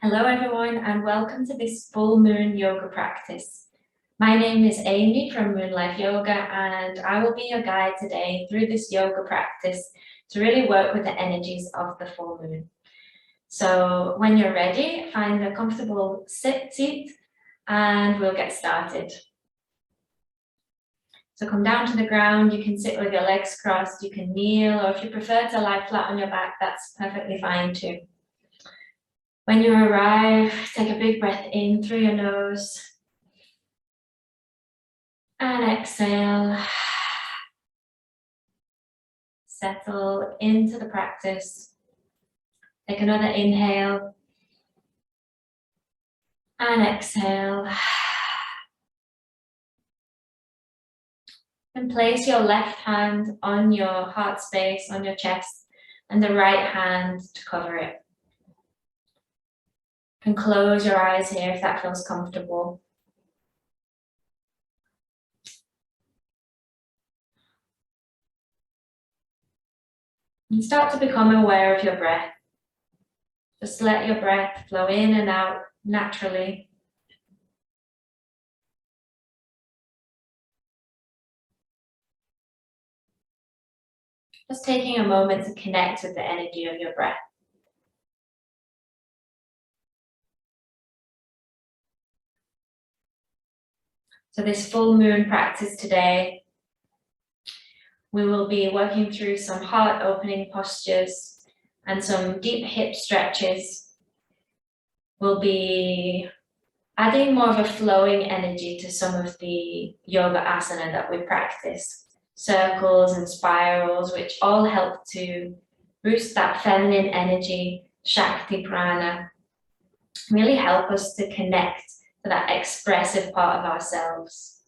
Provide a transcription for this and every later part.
Hello everyone and welcome to this full moon yoga practice. My name is Amy from Moonlife Yoga and I will be your guide today through this yoga practice to really work with the energies of the full moon. So when you're ready, find a comfortable seat and we'll get started. So come down to the ground, you can sit with your legs crossed, you can kneel, or if you prefer to lie flat on your back, that's perfectly fine too. When you arrive, take a big breath in through your nose and exhale. Settle into the practice. Take another inhale and exhale. And place your left hand on your heart space, on your chest, and the right hand to cover it. You can close your eyes here if that feels comfortable. And start to become aware of your breath. Just let your breath flow in and out naturally. Just taking a moment to connect with the energy of your breath. So this full moon practice today, we will be working through some heart opening postures and some deep hip stretches. We'll be adding more of a flowing energy to some of the yoga asana that we practice. Circles and spirals, which all help to boost that feminine energy, Shakti prana, really help us to connect to that expressive part of ourselves.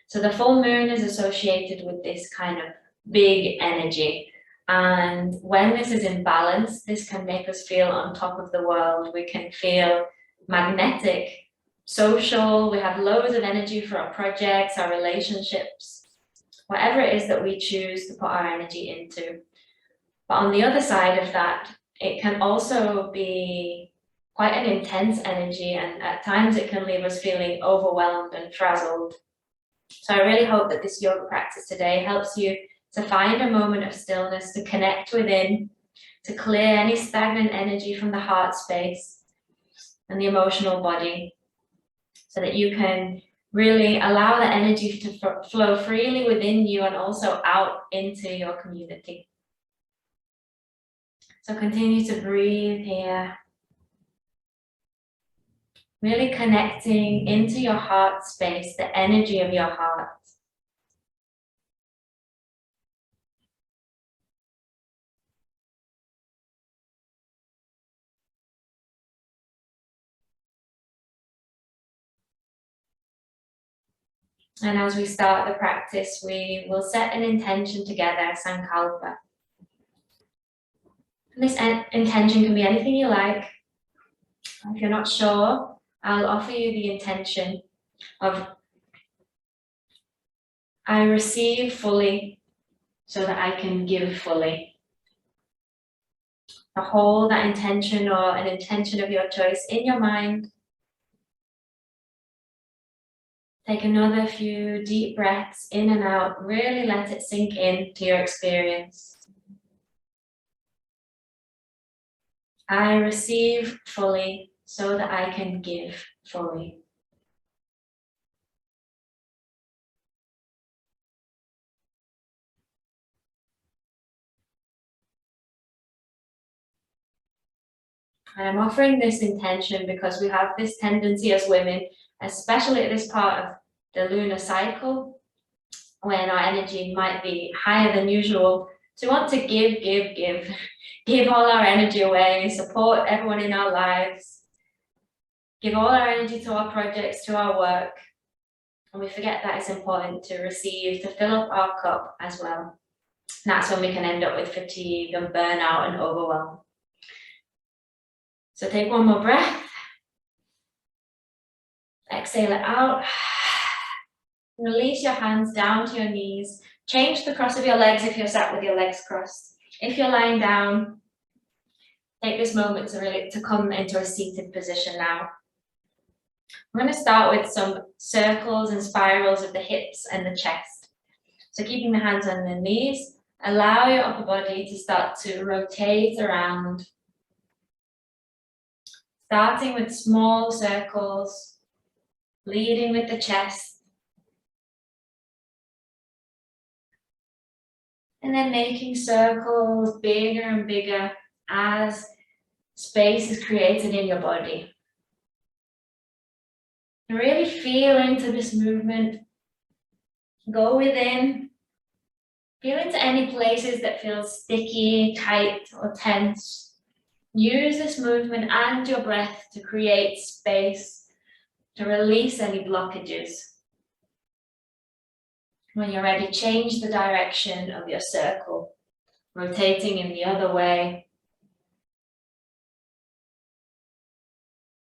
So the full moon is associated with this kind of big energy. And when this is in balance, this can make us feel on top of the world. We can feel magnetic, social, we have loads of energy for our projects, our relationships, whatever it is that we choose to put our energy into. But on the other side of that, it can also be quite an intense energy, and at times it can leave us feeling overwhelmed and frazzled. So I really hope that this yoga practice today helps you to find a moment of stillness, to connect within, to clear any stagnant energy from the heart space and the emotional body, so that you can really allow the energy to flow freely within you and also out into your community. So continue to breathe here. Really connecting into your heart space, the energy of your heart. And as we start the practice, we will set an intention together, Sankalpa. And this intention can be anything you like. If you're not sure, I'll offer you the intention of I receive fully so that I can give fully. To hold that intention or an intention of your choice in your mind. Take another few deep breaths in and out. Really let it sink in to your experience. I receive fully so that I can give fully. And I'm offering this intention because we have this tendency as women, especially at this part of the lunar cycle, when our energy might be higher than usual, to want to give all our energy away, support everyone in our lives, give all our energy to our projects, to our work. And we forget that it's important to receive, to fill up our cup as well. And that's when we can end up with fatigue and burnout and overwhelm. So take one more breath. Exhale it out. Release your hands down to your knees. Change the cross of your legs if you're sat with your legs crossed. If you're lying down, take this moment to come into a seated position now. I'm going to start with some circles and spirals of the hips and the chest. So keeping the hands on the knees, allow your upper body to start to rotate around. Starting with small circles, leading with the chest. And then making circles bigger and bigger as space is created in your body. Really feel into this movement. Go within. Feel into any places that feel sticky, tight, or tense. Use this movement and your breath to create space, to release any blockages. When you're ready, change the direction of your circle, rotating in the other way.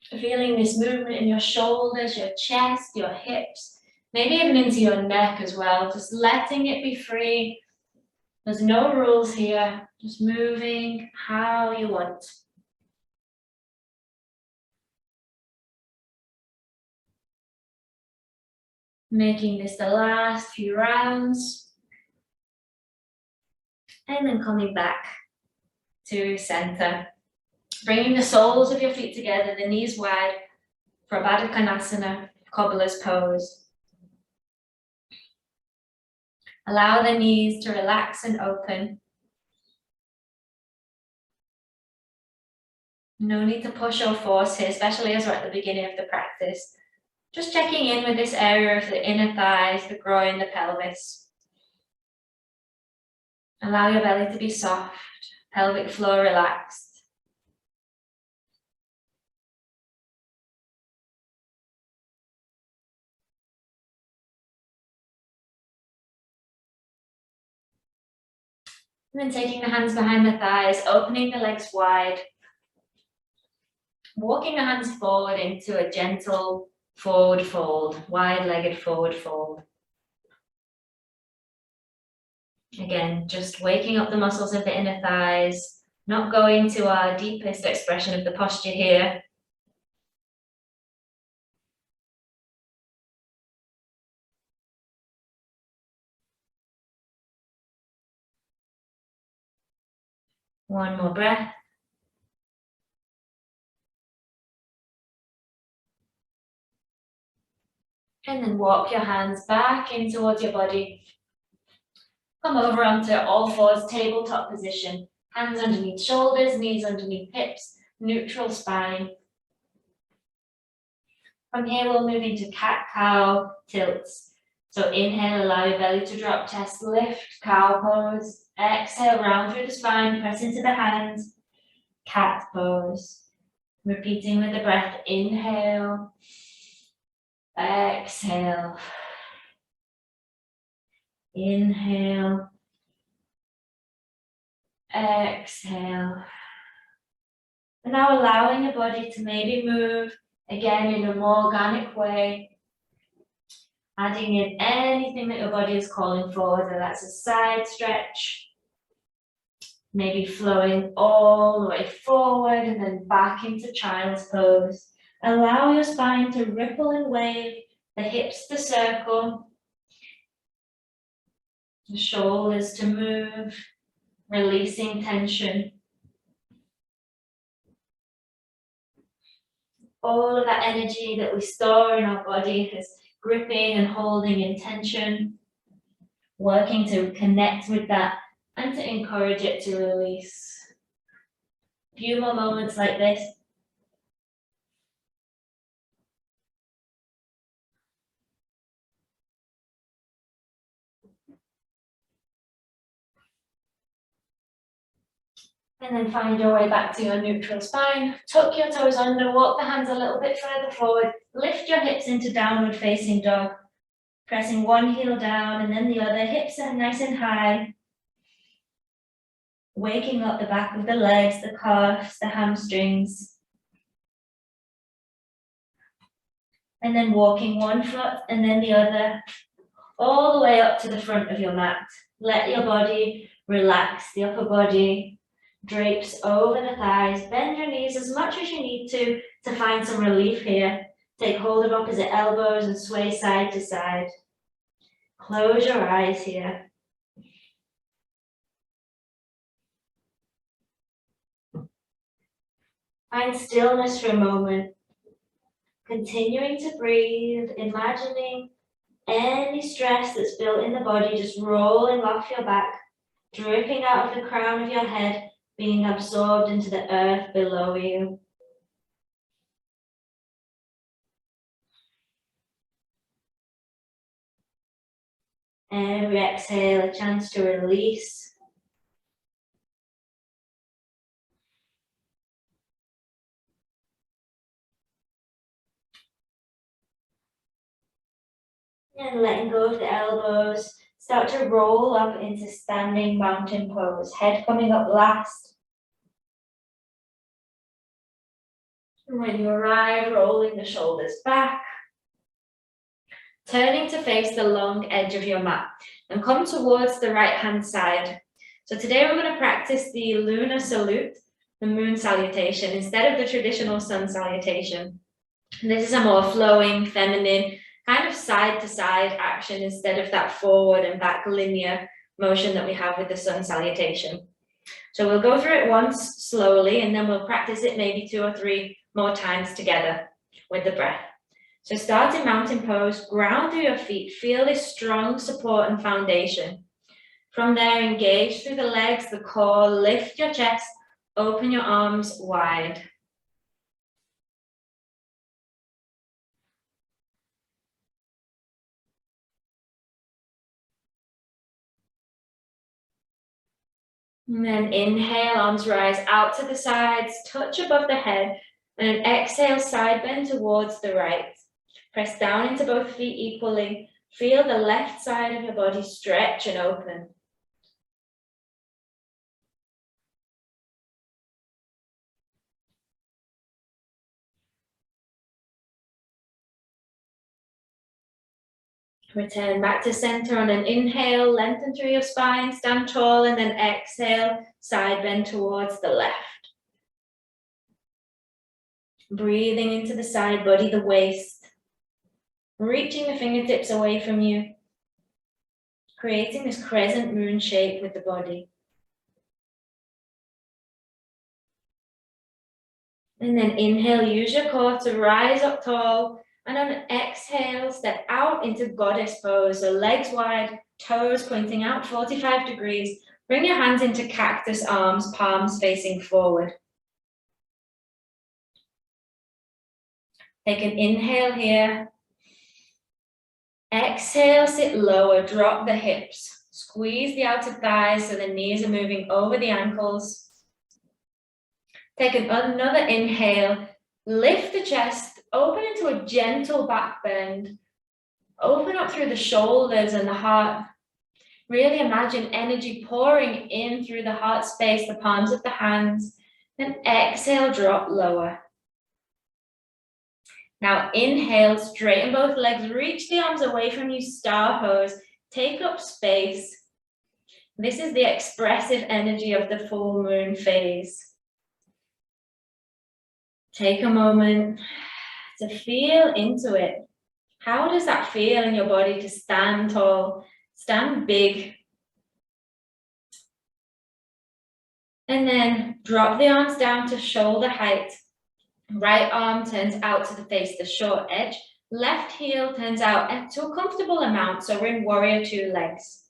Feeling this movement in your shoulders, your chest, your hips, maybe even into your neck as well, just letting it be free. There's no rules here, just moving how you want. Making this the last few rounds. And then coming back to center. Bringing the soles of your feet together, the knees wide for Baddha Konasana, Cobbler's Pose. Allow the knees to relax and open. No need to push or force here, especially as we're at the beginning of the practice. Just checking in with this area of the inner thighs, the groin, the pelvis. Allow your belly to be soft, pelvic floor relaxed. And then taking the hands behind the thighs, opening the legs wide. Walking the hands forward into a gentle forward fold, wide-legged forward fold. Again, just waking up the muscles of the inner thighs, not going to our deepest expression of the posture here. One more breath. And then walk your hands back in towards your body. Come over onto all fours, tabletop position. Hands underneath shoulders, knees underneath hips, neutral spine. From here, we'll move into cat-cow tilts. So inhale, allow your belly to drop, chest lift, cow pose. Exhale, round through the spine, press into the hands, cat pose. Repeating with the breath, inhale, exhale, inhale, exhale. And now allowing your body to maybe move again in a more organic way. Adding in anything that your body is calling for, whether that's a side stretch, maybe flowing all the way forward and then back into child's pose. Allow your spine to ripple and wave, the hips to circle, the shoulders to move, releasing tension. All of that energy that we store in our body is gripping and holding in tension, working to connect with that and to encourage it to release. A few more moments like this. And then find your way back to your neutral spine. Tuck your toes under, walk the hands a little bit further forward. Lift your hips into downward facing dog. Pressing one heel down and then the other, hips are nice and high. Waking up the back of the legs, the calves, the hamstrings. And then walking one foot and then the other, all the way up to the front of your mat. Let your body relax, the upper body, drapes over the thighs. Bend your knees as much as you need to find some relief here. Take hold of opposite elbows and sway side to side. Close your eyes here. Find stillness for a moment. Continuing to breathe, imagining any stress that's built in the body just rolling off your back, dripping out of the crown of your head, being absorbed into the earth below you. Every exhale, a chance to release. And letting go of the elbows, start to roll up into standing mountain pose. Head coming up last. And when you arrive, rolling the shoulders back. Turning to face the long edge of your mat and come towards the right hand side. So today we're going to practice the lunar salute, the moon salutation, instead of the traditional sun salutation. And this is a more flowing, feminine, kind of side to side action instead of that forward and back linear motion that we have with the sun salutation. So we'll go through it once slowly and then we'll practice it maybe 2 or 3 more times together with the breath. So start in mountain pose, ground through your feet, feel this strong support and foundation. From there, engage through the legs, the core, lift your chest, open your arms wide. And then inhale, arms rise out to the sides, touch above the head, and an exhale, side bend towards the right. Press down into both feet equally. Feel the left side of your body stretch and open. Return back to center on an inhale, lengthen through your spine, stand tall, and then exhale, side bend towards the left. Breathing into the side body, the waist. Reaching the fingertips away from you. Creating this crescent moon shape with the body. And then inhale, use your core to rise up tall. And on an exhale, step out into goddess pose. So legs wide, toes pointing out 45 degrees. Bring your hands into cactus arms, palms facing forward. Take an inhale here. Exhale, sit lower, drop the hips. Squeeze the outer thighs so the knees are moving over the ankles. Take another inhale, lift the chest, open into a gentle back bend. Open up through the shoulders and the heart. Really imagine energy pouring in through the heart space, the palms of the hands. Then exhale, drop lower. Now inhale, straighten both legs, reach the arms away from you, star pose. Take up space. This is the expressive energy of the full moon phase. Take a moment to feel into it. How does that feel in your body to stand tall, stand big? And then drop the arms down to shoulder height. Right arm turns out to face the short edge. Left heel turns out to a comfortable amount, so we're in warrior 2 legs.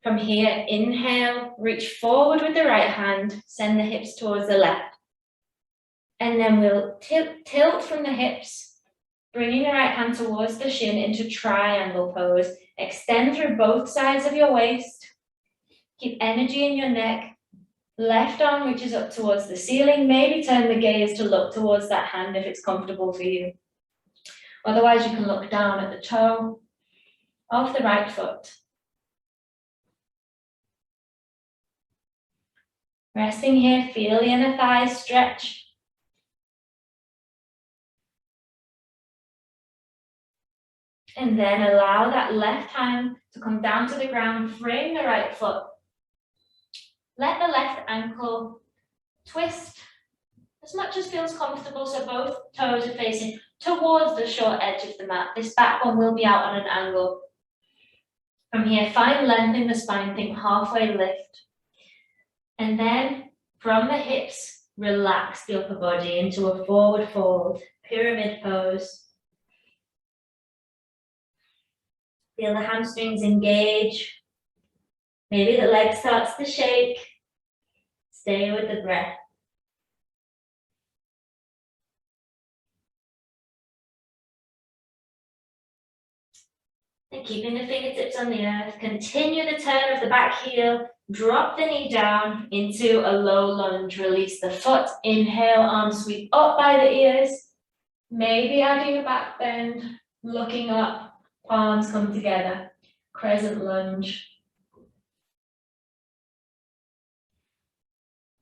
From here, inhale, reach forward with the right hand, send the hips towards the left. And then we'll tilt from the hips, bringing the right hand towards the shin into triangle pose. Extend through both sides of your waist. Keep energy in your neck. Left arm reaches up towards the ceiling. Maybe turn the gaze to look towards that hand if it's comfortable for you. Otherwise, you can look down at the toe of the right foot. Resting here, feel the inner thighs stretch. And then allow that left hand to come down to the ground, frame the right foot. Let the left ankle twist as much as feels comfortable, so both toes are facing towards the short edge of the mat. This back one will be out on an angle. From here, find length in the spine, think halfway lift. And then from the hips, relax the upper body into a forward fold, pyramid pose. Feel the hamstrings engage. Maybe the leg starts to shake. Stay with the breath. And keeping the fingertips on the earth, continue the turn of the back heel, drop the knee down into a low lunge, release the foot, inhale, arms sweep up by the ears, maybe adding a back bend, looking up, palms come together, crescent lunge.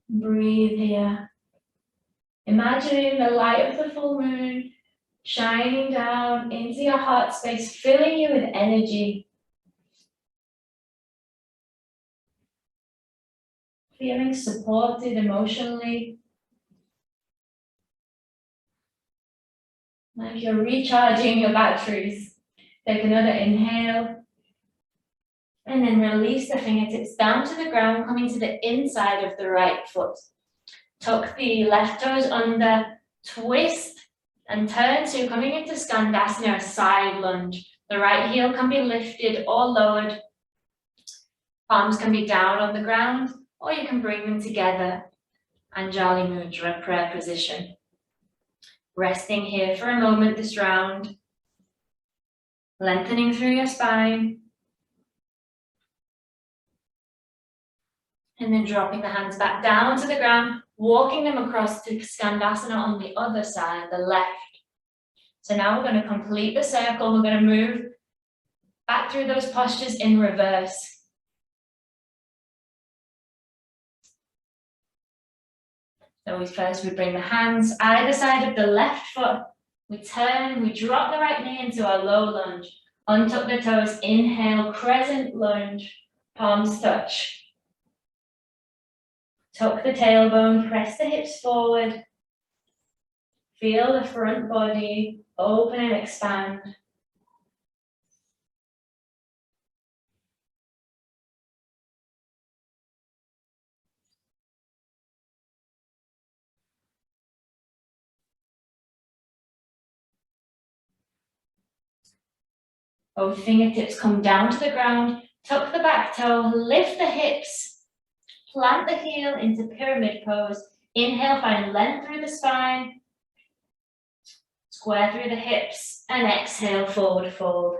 Breathe here. Imagining the light of the full moon shining down into your heart space, filling you with energy. Feeling supported emotionally. Like you're recharging your batteries. Take another inhale. And then release the fingertips down to the ground, coming to the inside of the right foot. Tuck the left toes under, twist and turn to coming into Skandasana, a side lunge. The right heel can be lifted or lowered. Palms can be down on the ground, or you can bring them together. Anjali Mudra, prayer position. Resting here for a moment this round. Lengthening through your spine. And then dropping the hands back down to the ground, walking them across to Skandasana on the other side, the left. So now we're going to complete the circle. We're going to move back through those postures in reverse. So we bring the hands either side of the left foot. We turn, we drop the right knee into our low lunge. Untuck the toes, inhale, crescent lunge, palms touch. Tuck the tailbone, press the hips forward. Feel the front body open and expand. Both fingertips come down to the ground. Tuck the back toe, lift the hips. Plant the heel into pyramid pose. Inhale, find length through the spine. Square through the hips. And exhale, forward fold.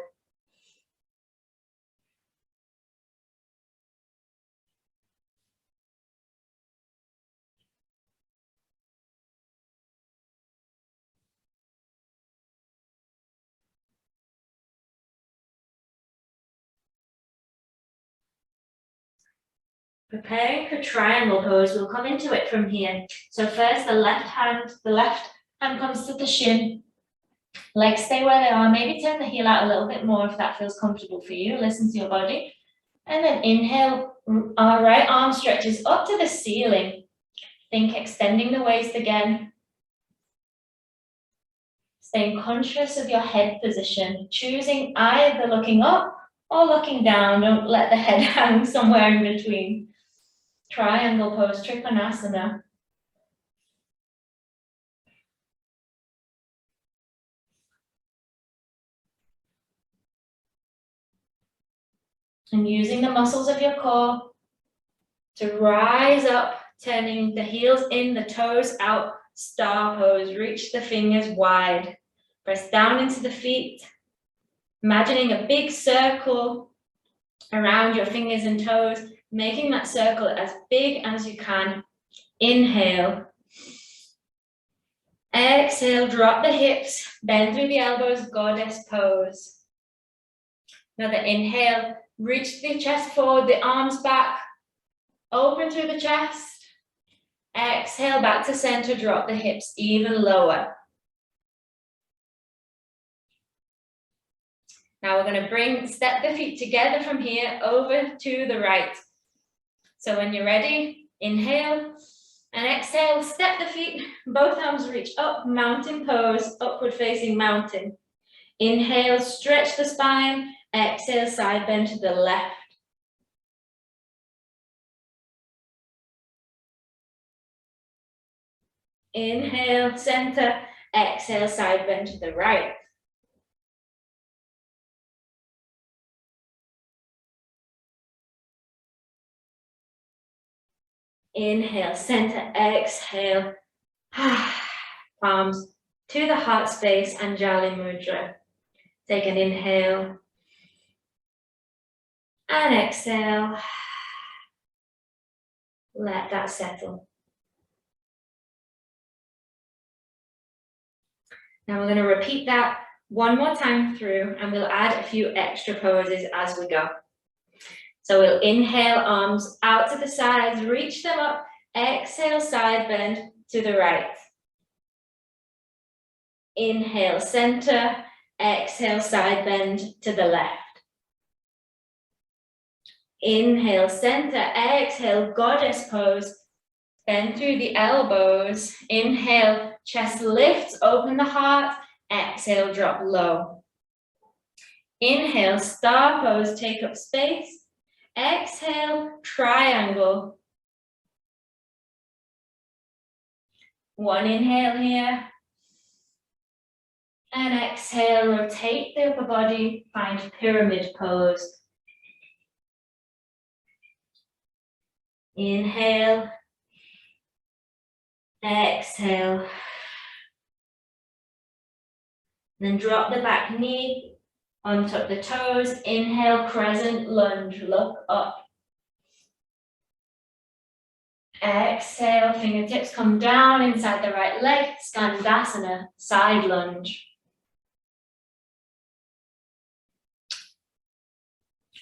Preparing for triangle pose, we'll come into it from here. So first the left hand comes to the shin. Legs stay where they are. Maybe turn the heel out a little bit more if that feels comfortable for you. Listen to your body. And then inhale, our right arm stretches up to the ceiling. Think extending the waist again. Staying conscious of your head position, choosing either looking up or looking down. Don't let the head hang somewhere in between. Triangle pose, Konasana. And using the muscles of your core to rise up, turning the heels in, the toes out, star pose. Reach the fingers wide. Press down into the feet. Imagining a big circle around your fingers and toes, making that circle as big as you can. Inhale. Exhale, drop the hips, bend through the elbows, goddess pose. Another inhale, reach the chest forward, the arms back, open through the chest. Exhale, back to center, drop the hips even lower. Now we're going to step the feet together from here over to the right. So when you're ready, inhale and exhale, step the feet, both arms reach up, mountain pose, upward facing mountain. Inhale, stretch the spine, exhale, side bend to the left. Inhale, center, exhale, side bend to the right. Inhale, center, exhale, palms to the heart space, Anjali Mudra. Take an inhale and exhale. Let that settle. Now we're going to repeat that one more time through, and we'll add a few extra poses as we go. So we'll inhale, arms out to the sides, reach them up, exhale, side bend to the right. Inhale, center, exhale, side bend to the left. Inhale, center, exhale, goddess pose. Bend through the elbows. Inhale, chest lifts, open the heart. Exhale, drop low. Inhale, star pose, take up space. Exhale, triangle. One inhale here. And exhale, rotate the upper body, find pyramid pose. Inhale. Exhale. Then drop the back knee, untuck the toes. Inhale, crescent lunge, look up. Exhale, fingertips come down inside the right leg, Konasana, side lunge.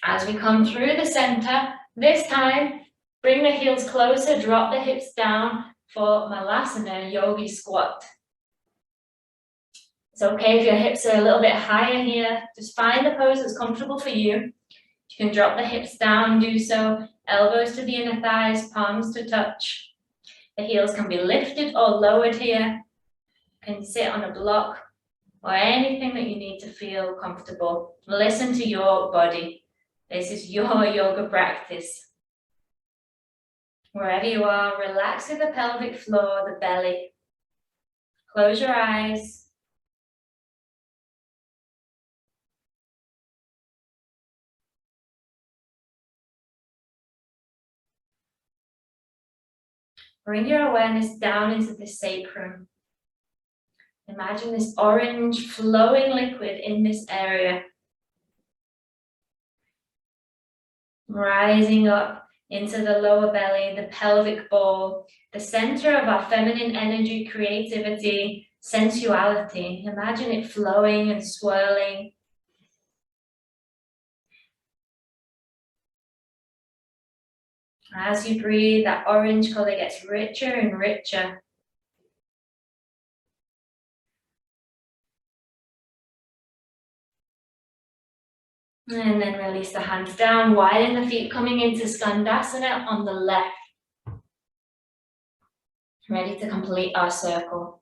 As we come through the center, this time, bring the heels closer, drop the hips down for Malasana, Yogi Squat. It's okay if your hips are a little bit higher here. Just find the pose that's comfortable for you. You can drop the hips down, do so. Elbows to the inner thighs, palms to touch. The heels can be lifted or lowered here. You can sit on a block or anything that you need to feel comfortable. Listen to your body. This is your yoga practice. Wherever you are, relax with the pelvic floor, the belly. Close your eyes. Bring your awareness down into the sacrum. Imagine this orange flowing liquid in this area. Rising up into the lower belly, the pelvic bowl, the center of our feminine energy, creativity, sensuality. Imagine it flowing and swirling. As you breathe, that orange color gets richer and richer. And then release the hands down, widen the feet, coming into Skandasana on the left. Ready to complete our circle.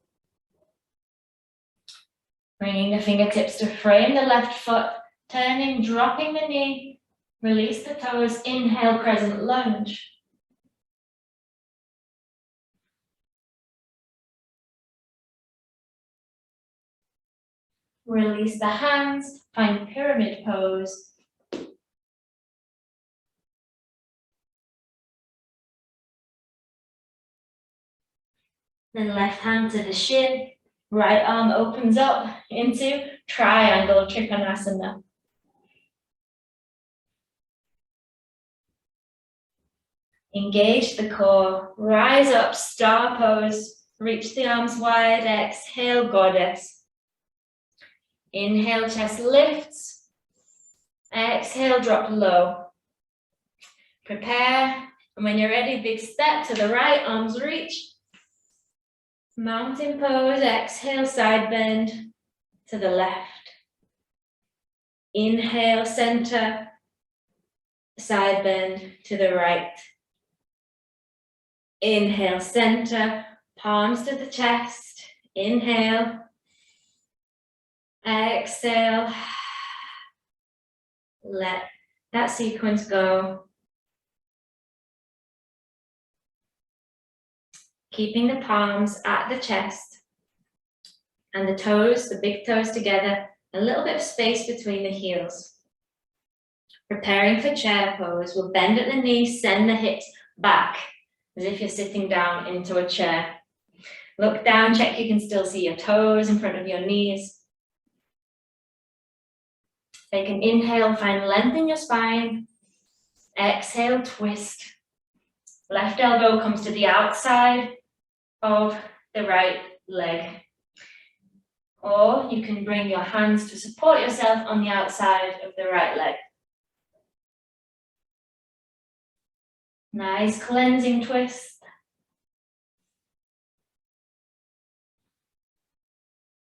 Bringing the fingertips to frame the left foot, turning, dropping the knee. Release the toes, inhale, crescent lunge. Release the hands, find pyramid pose. Then left hand to the shin, right arm opens up into triangle Trikonasana. Engage the core, rise up, star pose, reach the arms wide, exhale, goddess. Inhale, chest lifts, exhale, drop low. Prepare, and when you're ready, big step to the right, arms reach. Mountain pose, exhale, side bend to the left. Inhale, center, side bend to the right. Inhale, center, palms to the chest. Inhale. Exhale. Let that sequence go. Keeping the palms at the chest and the toes, the big toes together, a little bit of space between the heels. Preparing for chair pose, we'll bend at the knees, send the hips back as if you're sitting down into a chair. Look down, check you can still see your toes in front of your knees. Take an inhale, find length in your spine. Exhale, twist. Left elbow comes to the outside of the right leg. Or you can bring your hands to support yourself on the outside of the right leg. Nice cleansing twist.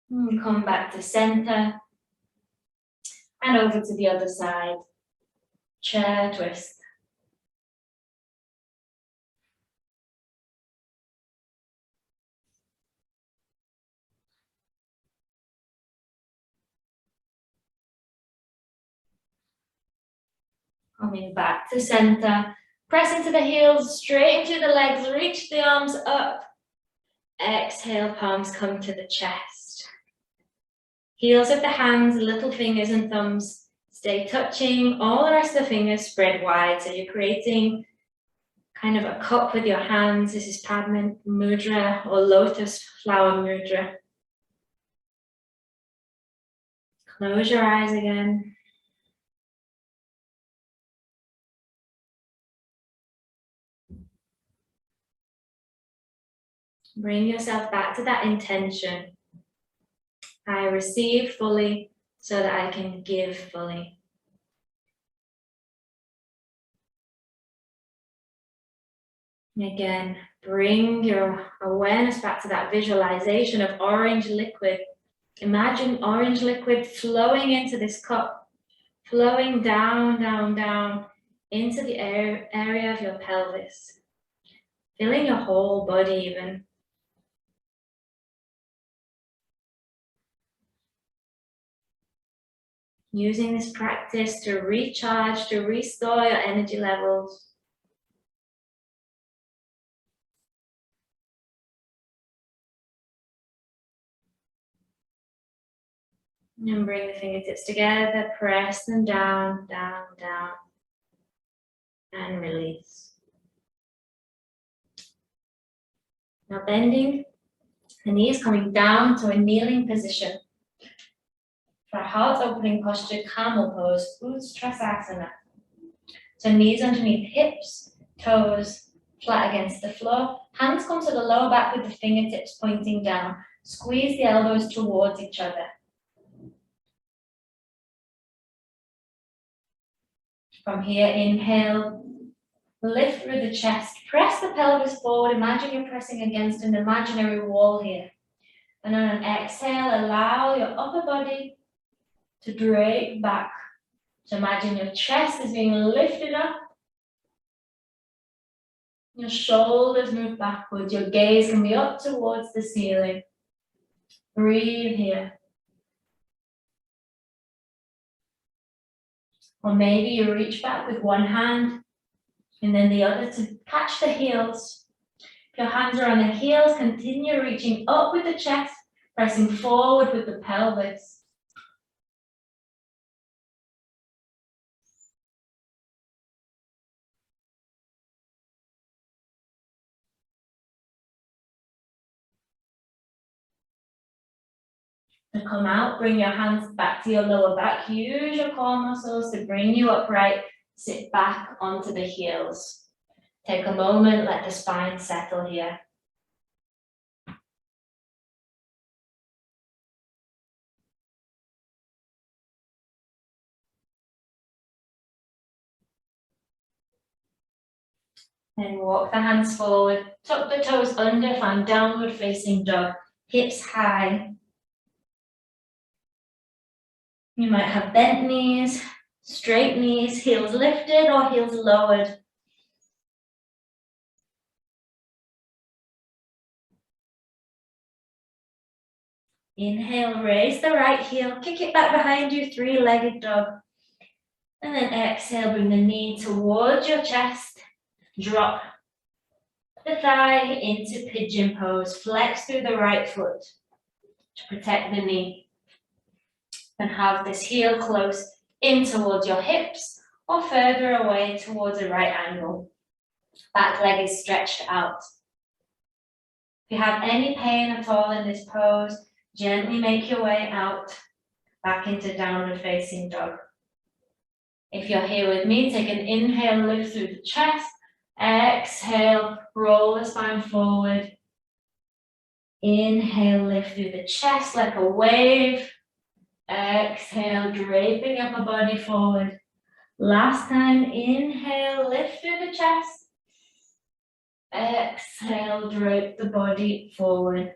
And come back to center. And over to the other side. Chair twist. Coming back to center. Press into the heels, straighten through the legs, reach the arms up. Exhale, palms come to the chest. Heels of the hands, little fingers and thumbs stay touching. All the rest of the fingers spread wide. So you're creating kind of a cup with your hands. This is Padma Mudra or Lotus Flower Mudra. Close your eyes again. Bring yourself back to that intention. I receive fully so that I can give fully. Again, bring your awareness back to that visualization of orange liquid. Imagine orange liquid flowing into this cup, flowing down, down, down into the area of your pelvis, filling your whole body even. Using this practice to recharge, to restore your energy levels. And bring the fingertips together, press them down, down, down, and release. Now bending the knees, coming down to a kneeling position. For a heart opening posture, Carmel Pose, Konasana. So knees underneath hips, toes flat against the floor. Hands come to the lower back with the fingertips pointing down. Squeeze the elbows towards each other. From here, inhale, lift through the chest, press the pelvis forward. Imagine you're pressing against an imaginary wall here. And on an exhale, allow your upper body to drape back. So imagine your chest is being lifted up. Your shoulders move backwards. Your gaze can be up towards the ceiling. Breathe here. Or maybe you reach back with one hand and then the other to catch the heels. If your hands are on the heels, continue reaching up with the chest, pressing forward with the pelvis. To come out, bring your hands back to your lower back. Use your core muscles to bring you upright. Sit back onto the heels. Take a moment, let the spine settle here. Then walk the hands forward, tuck the toes under, find downward facing dog, hips high. You might have bent knees, straight knees, heels lifted or heels lowered. Inhale, raise the right heel, kick it back behind you, three-legged dog. And then exhale, bring the knee towards your chest. Drop the thigh into pigeon pose. Flex through the right foot to protect the knee. And have this heel close in towards your hips or further away towards a right angle. Back leg is stretched out. If you have any pain at all in this pose, gently make your way out back into downward facing dog. If you're here with me, take an inhale, lift through the chest. Exhale, roll the spine forward. Inhale, lift through the chest like a wave. Exhale, draping upper body forward. Last time, inhale, lift through the chest. Exhale, drape the body forward.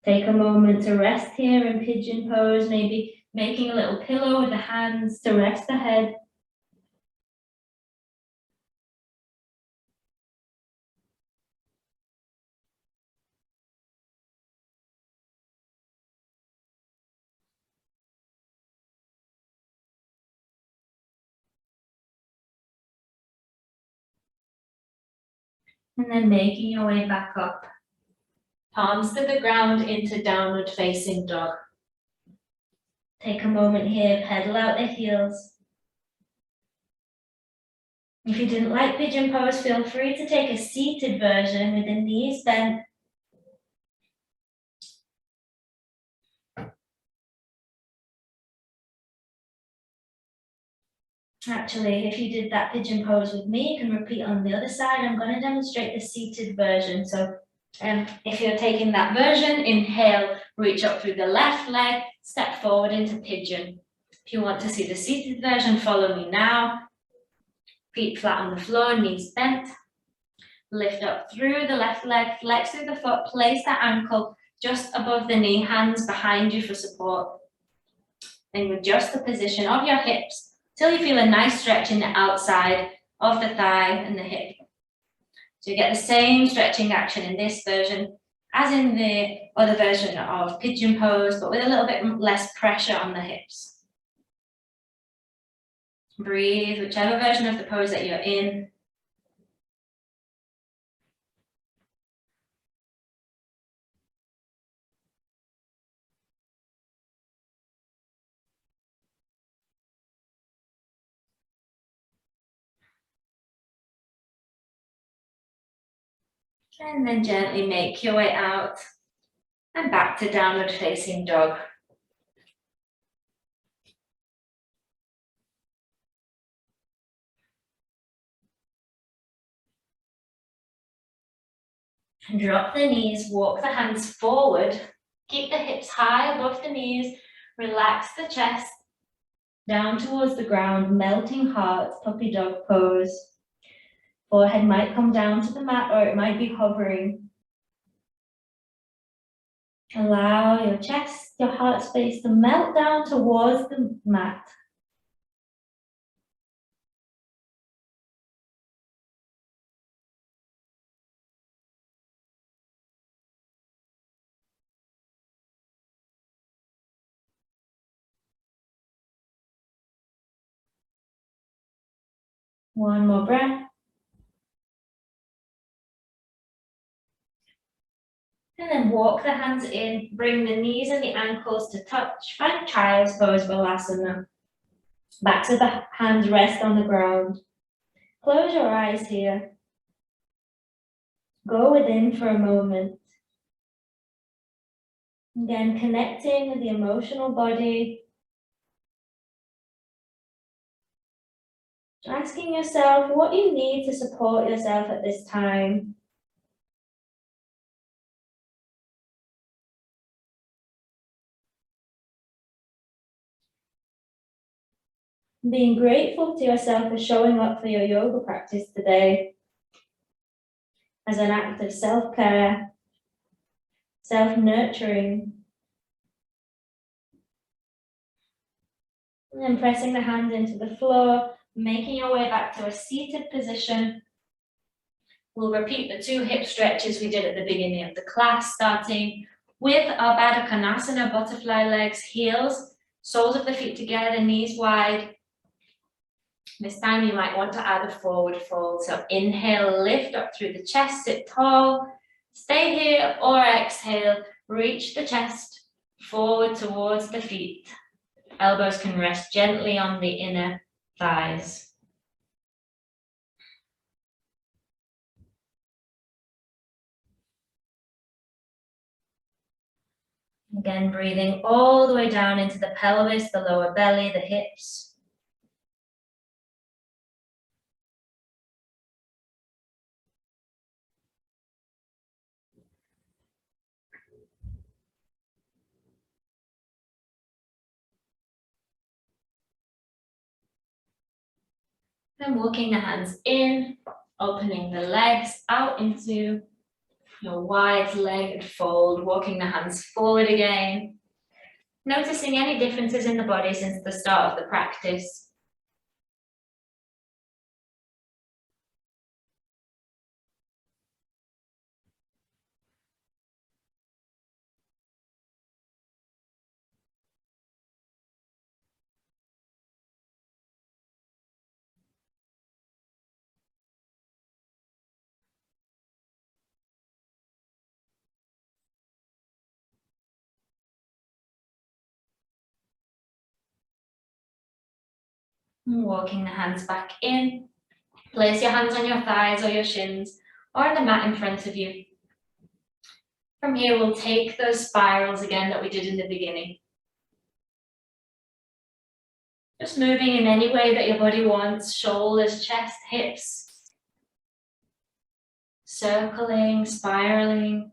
Take a moment to rest here in pigeon pose, maybe making a little pillow with the hands to rest the head. And then making your way back up. Palms to the ground into downward facing dog. Take a moment here, pedal out the heels. If you didn't like pigeon pose, feel free to take a seated version with the knees bent. Actually, if you did that pigeon pose with me, you can repeat on the other side. I'm going to demonstrate the seated version. So if you're taking that version, inhale, reach up through the left leg, step forward into pigeon. If you want to see the seated version, follow me now. Feet flat on the floor, knees bent. Lift up through the left leg, flex through the foot, place the ankle just above the knee, hands behind you for support. Then adjust the position of your hips till you feel a nice stretch in the outside of the thigh and the hip. So you get the same stretching action in this version as in the other version of pigeon pose, but with a little bit less pressure on the hips. Breathe, whichever version of the pose that you're in. And then gently make your way out and back to downward facing dog. And drop the knees, walk the hands forward, keep the hips high above the knees, relax the chest, down towards the ground, melting heart, puppy dog pose. Forehead might come down to the mat or it might be hovering. Allow your chest, your heart space to melt down towards the mat. One more breath. And then walk the hands in, bring the knees and the ankles to touch. Find child's pose, Balasana. Back to the hands rest on the ground. Close your eyes here. Go within for a moment. Again, connecting with the emotional body. Asking yourself what you need to support yourself at this time. Being grateful to yourself for showing up for your yoga practice today as an act of self-care, self-nurturing. And then pressing the hands into the floor, making your way back to a seated position. We'll repeat the 2 hip stretches we did at the beginning of the class, starting With our Baddha Konasana, butterfly legs, heels, soles of the feet together, knees wide. This time you might want to add a forward fold. So inhale, lift up through the chest, sit tall. Stay here, or exhale, reach the chest forward towards the feet. Elbows can rest gently on the inner thighs. Again, breathing all the way down into the pelvis, the lower belly, the hips. And walking the hands in, opening the legs out into your wide-legged fold, walking the hands forward again. Noticing any differences in the body since the start of the practice. And walking the hands back in. Place your hands on your thighs or your shins or on the mat in front of you. From here, we'll take those spirals again that we did in the beginning. Just moving in any way that your body wants, shoulders, chest, hips. Circling, spiraling.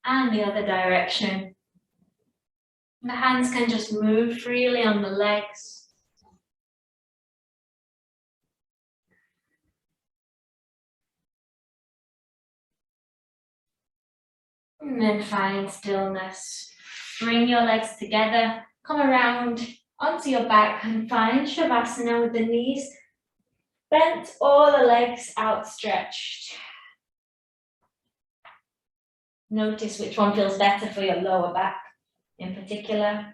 And the other direction. The hands can just move freely on the legs. And then find stillness. Bring your legs together, come around onto your back and find Shavasana with the knees bent or the legs outstretched. Notice which one feels better for your lower back in particular.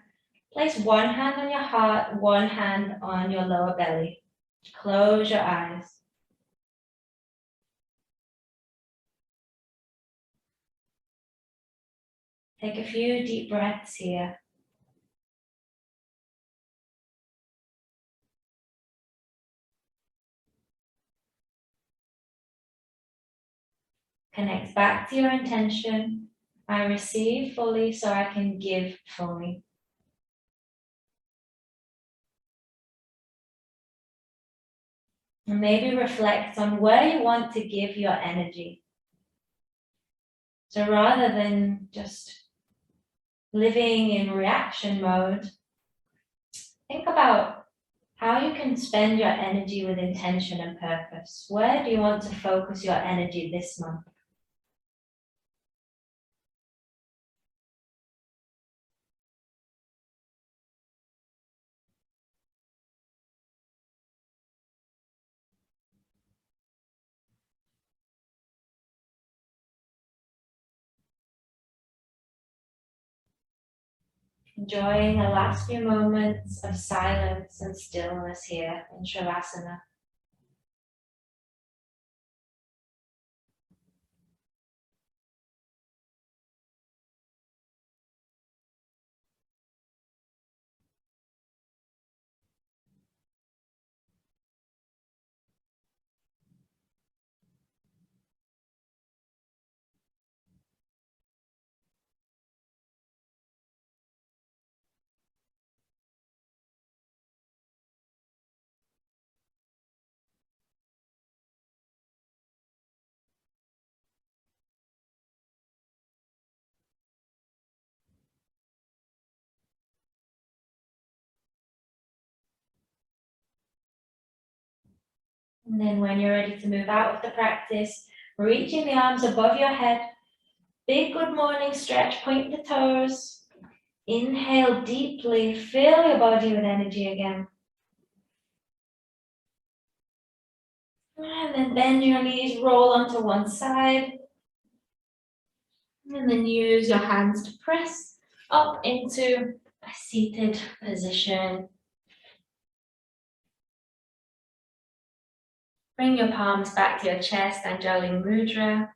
Place one hand on your heart, one hand on your lower belly. Close your eyes. Take a few deep breaths here. Connect back to your intention. I receive fully so I can give fully. And maybe reflect on where you want to give your energy. So rather than just living in reaction mode, think about how you can spend your energy with intention and purpose. Where do you want to focus your energy this month? Enjoying the last few moments of silence and stillness here in Shavasana. And then when you're ready to move out of the practice, reaching the arms above your head, big good morning stretch, point the toes. Inhale deeply, fill your body with energy again. And then bend your knees, roll onto one side. And then use your hands to press up into a seated position. Bring your palms back to your chest, Anjali Mudra.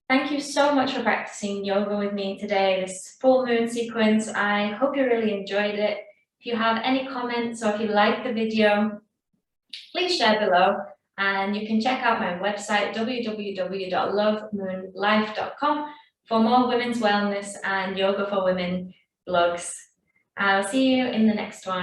Thank you so much for practicing yoga with me today, this full moon sequence. I hope you really enjoyed it. If you have any comments or if you like the video, please share below. And you can check out my website, www.lovemoonlife.com, for more women's wellness and yoga for women blogs. I'll see you in the next one.